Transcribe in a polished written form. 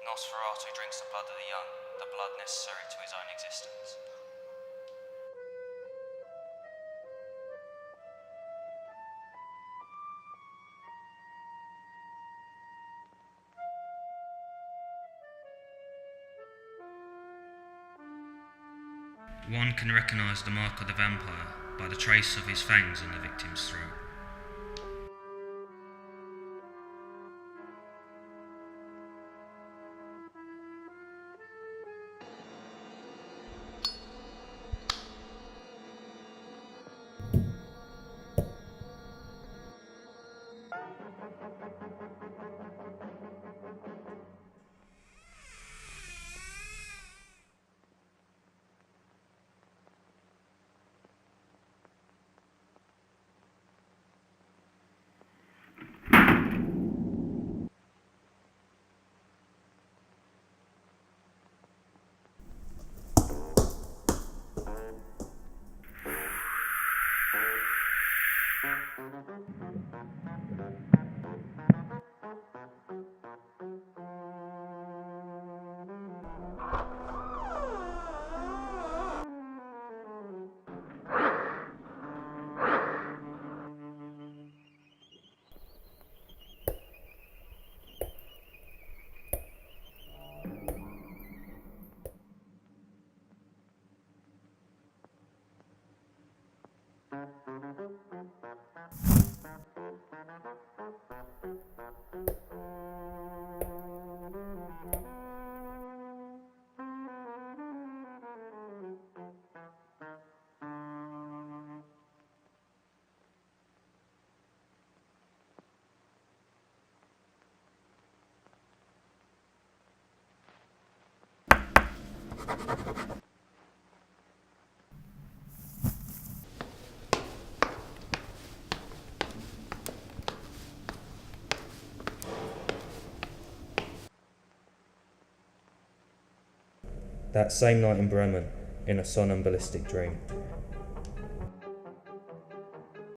Nosferatu drinks the blood of the young, the blood necessary to his own existence. One can recognise the mark of the vampire by the trace of his fangs on the victim's throat. That same night in Bremen, in a somnambulistic dream,